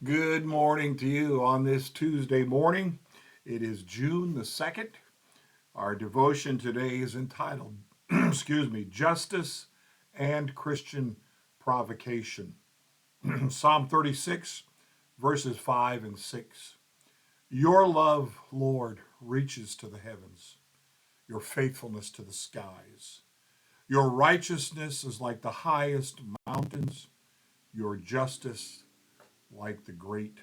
Good morning to you on this Tuesday morning. It is June the 2nd. Our devotion today is entitled, Justice and Christian Provocation. Psalm 36, verses 5 and 6. Your love, Lord, reaches to the heavens, your faithfulness to the skies. Your righteousness is like the highest mountains, your justice like the great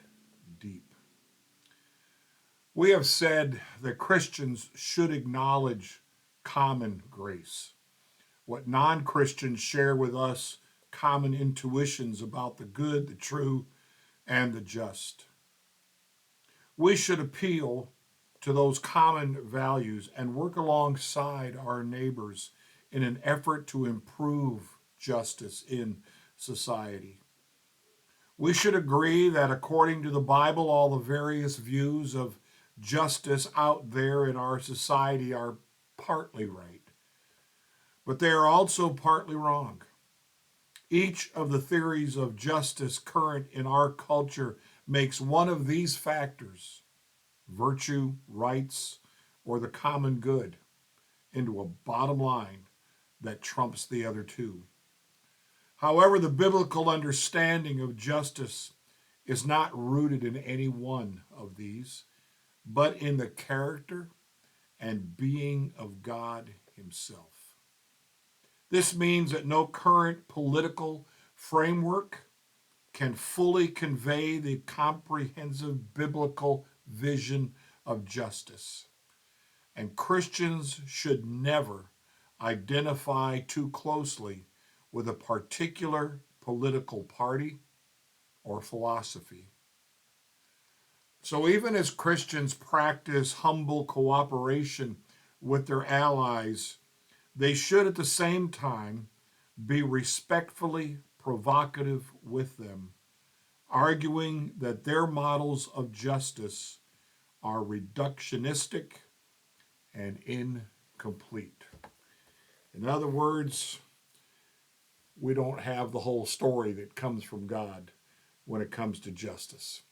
deep. We have said that Christians should acknowledge common grace. What non Christians share with us common intuitions about the good, the true, and the just. We should appeal to those common values and work alongside our neighbors in an effort to improve justice in society. We should agree that according to the Bible, all the various views of justice out there in our society are partly right, but they are also partly wrong. Each of the theories of justice current in our culture makes one of these factors, virtue, rights, or the common good, into a bottom line that trumps the other two. However, the biblical understanding of justice is not rooted in any one of these, but in the character and being of God Himself. This means that no current political framework can fully convey the comprehensive biblical vision of justice. And Christians should never identify too closely with a particular political party or philosophy. So, even as Christians practice humble cooperation with their allies, they should at the same time be respectfully provocative with them, arguing that their models of justice are reductionistic and incomplete. In other words, we don't have the whole story that comes from God when it comes to justice.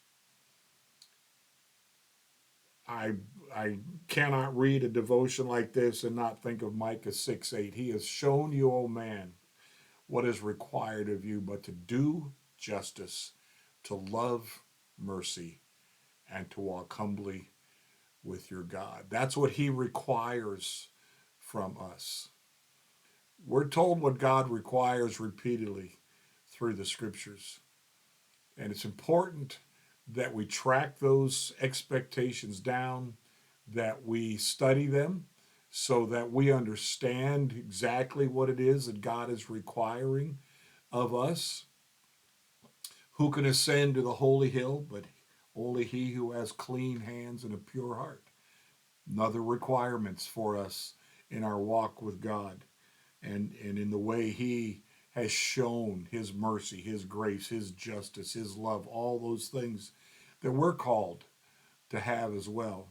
I I cannot read a devotion like this and not think of Micah 6:8. He has shown you, O man, what is required of you, but to do justice, to love mercy, and to walk humbly with your God. That's what he requires from us. We're told what God requires repeatedly through the scriptures. And it's important that we track those expectations down, that we study them so that we understand exactly what it is that God is requiring of us. Who can ascend to the holy hill but only he who has clean hands and a pure heart? Another requirements for us in our walk with God and in the way he has shown his mercy, his grace, his justice, his love, all those things that we're called to have as well.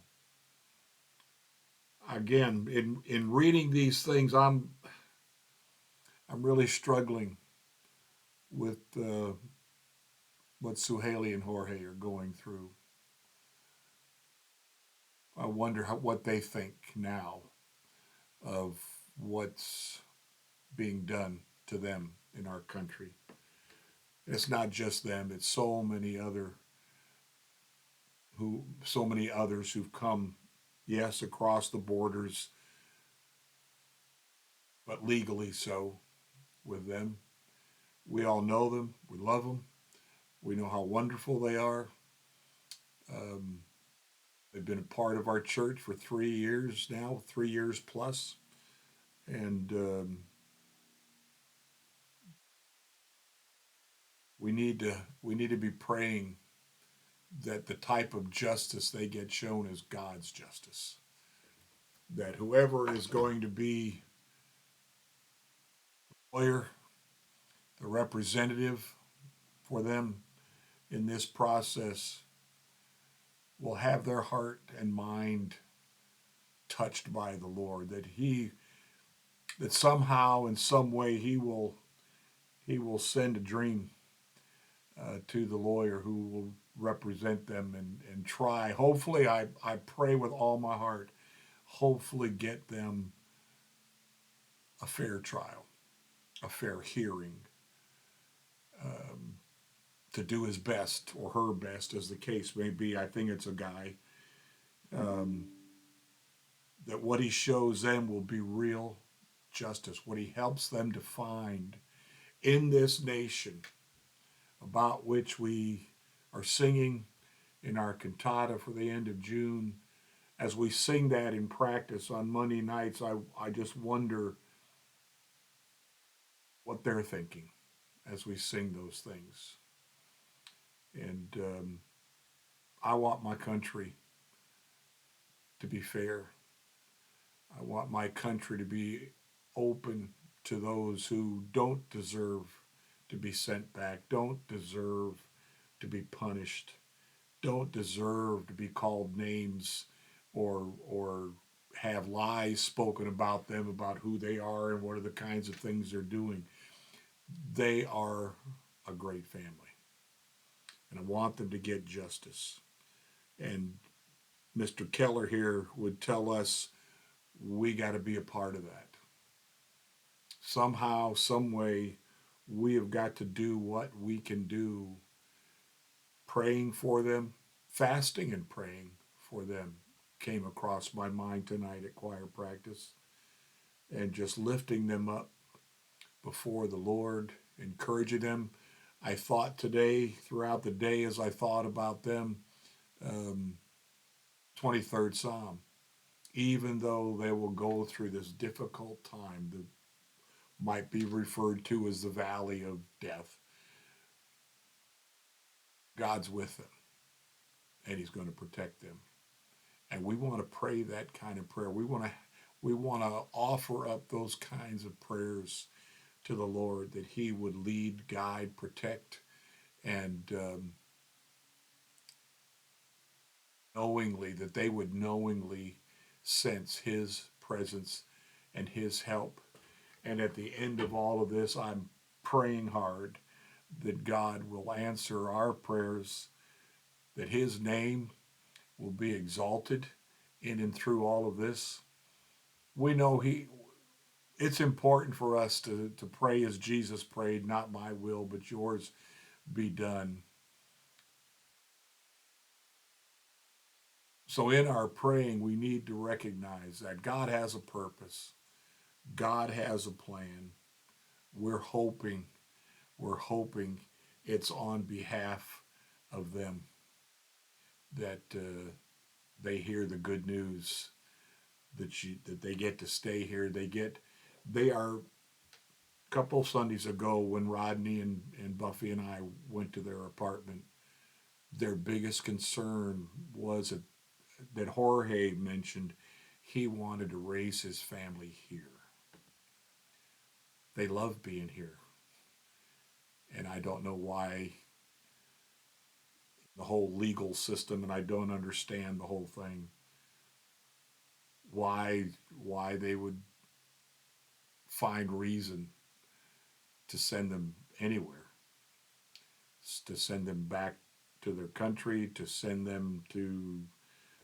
Again, in reading these things, I'm really struggling with what Suhaili and Jorge are going through. I wonder what they think now of what's being done to them in our country. It's not just them; it's so many others who've come, yes, across the borders, but legally so with them. We all know them. We love them. We know how wonderful they are. Um, they've been a part of our church for 3 years now, 3 years plus, and we need to be praying that the type of justice they get shown is God's justice. That whoever is going to be the lawyer, the representative for them in this process will have their heart and mind touched by the Lord. That somehow in some way he will send a dream to the lawyer who will represent them and try. Hopefully, I pray with all my heart, hopefully, get them a fair trial, a fair hearing, to do his best or her best, as the case may be. I think it's a guy, um, that what he shows them will be real justice, what he helps them to find in this nation about which we are singing in our cantata for the end of June. As we sing that in practice on Monday nights, I just wonder what they're thinking as we sing those things. And I want my country to be fair. I want my country to be open to those who don't deserve to be sent back, don't deserve to be punished, don't deserve to be called names or have lies spoken about them about who they are and what are the kinds of things they're doing. They are a great family, and I want them to get justice. And Mr. Keller here would tell us we got to be a part of that. Somehow, some way, we have got to do what we can do, praying for them, fasting and praying for them came across my mind tonight at choir practice, and just lifting them up before the Lord, encouraging them. I thought today, throughout the day, as I thought about them, um, 23rd Psalm, even though they will go through this difficult time that might be referred to as the valley of death, God's with them and he's going to protect them. And we want to pray that kind of prayer. We want to offer up those kinds of prayers to the Lord, that he would lead, guide, protect, and knowingly, that they would knowingly sense his presence and his help. And at the end of all of this, I'm praying hard that God will answer our prayers, that his name will be exalted in and through all of this. We know it's important for us to pray as Jesus prayed, not my will, but yours be done. So in our praying, we need to recognize that God has a purpose. God has a plan. We're hoping, we're hoping it's on behalf of them that they hear the good news, that they get to stay here. They are a couple Sundays ago when Rodney and Buffy and I went to their apartment. Their biggest concern was that Jorge mentioned he wanted to raise his family here. They love being here. And I don't know why the whole legal system, and I don't understand the whole thing, why they would find reason to send them anywhere, to send them back to their country, to send them to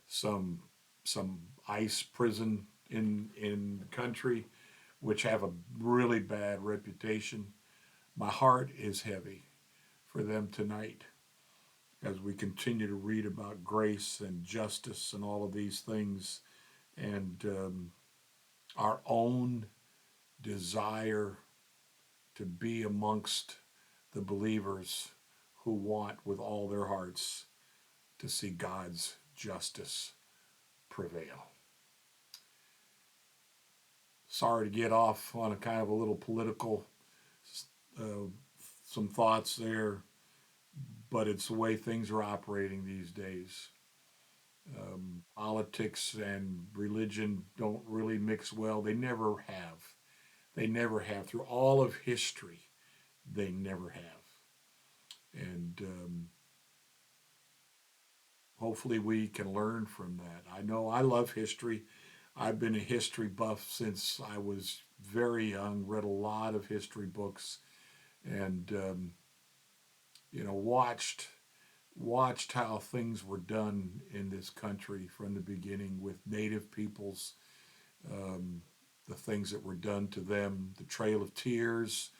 some some ICE prison in the country, which have a really bad reputation. My heart is heavy for them tonight as we continue to read about grace and justice and all of these things, and our own desire to be amongst the believers who want with all their hearts to see God's justice prevail. Sorry to get off on a kind of a little political, uh, some thoughts there, but it's the way things are operating these days. Politics and religion don't really mix well. They never have. They never have. Through all of history, they never have. And hopefully we can learn from that. I know I love history. I've been a history buff since I was very young, read a lot of history books, and watched how things were done in this country from the beginning with native peoples, um, the things that were done to them, the Trail of Tears.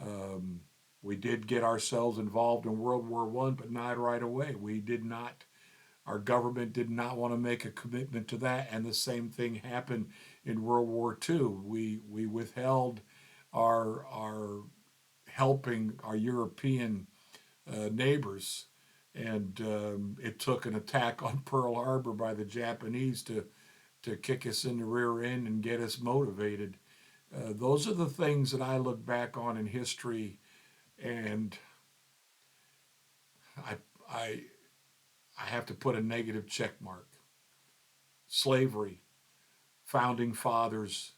Um, we did get ourselves involved in World War One, but not right away. We did not. Our government did not want to make a commitment to that, and the same thing happened in World War Two. We withheld our helping our European neighbors, and it took an attack on Pearl Harbor by the Japanese to kick us in the rear end and get us motivated. Those are the things that I look back on in history, and I I I have to put a negative check mark. Slavery, founding fathers,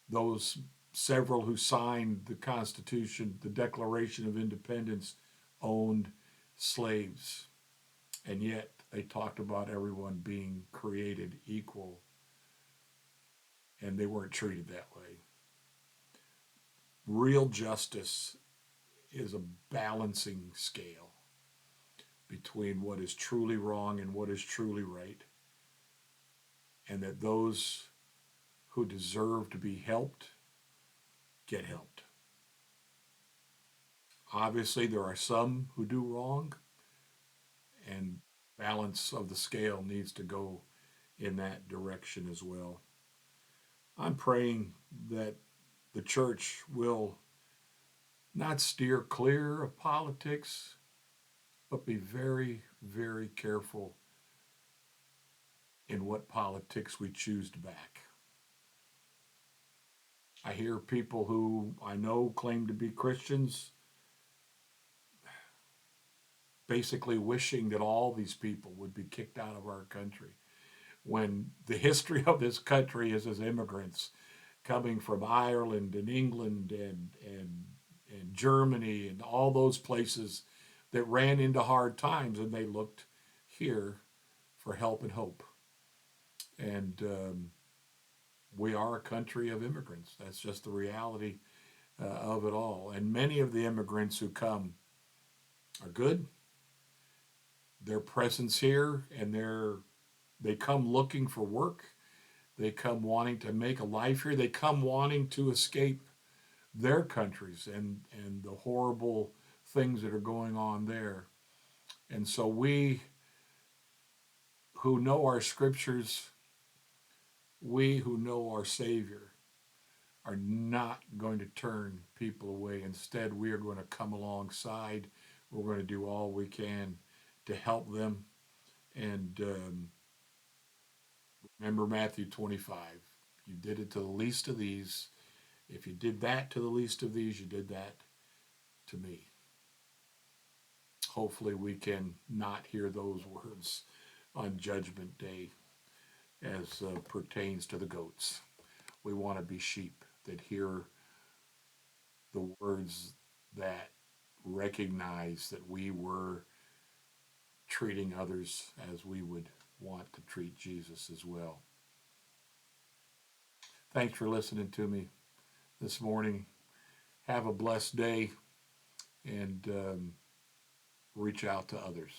those several who signed the Constitution, the Declaration of Independence, owned slaves. And yet they talked about everyone being created equal, and they weren't treated that way. Real justice is a balancing scale between what is truly wrong and what is truly right, and that those who deserve to be helped get helped. Obviously, there are some who do wrong, and balance of the scale needs to go in that direction as well. I'm praying that the church will not steer clear of politics, but be very, very careful in what politics we choose to back. I hear people who I know claim to be Christians basically wishing that all these people would be kicked out of our country, when the history of this country is as immigrants coming from Ireland and England and Germany and all those places that ran into hard times, and they looked here for help and hope. And we are a country of immigrants. That's just the reality of it all. And many of the immigrants who come are good. Their presence here, and they come looking for work. They come wanting to make a life here. They come wanting to escape their countries and the horrible things that are going on there. And so we who know our scriptures, we who know our Savior, are not going to turn people away. Instead, we are going to come alongside. We're going to do all we can to help them. And remember Matthew 25. You did it to the least of these. If you did that to the least of these, you did that to me. Hopefully, we can not hear those words on Judgment Day as pertains to the goats. We want to be sheep that hear the words that recognize that we were treating others as we would want to treat Jesus as well. Thanks for listening to me this morning. Have a blessed day, and reach out to others.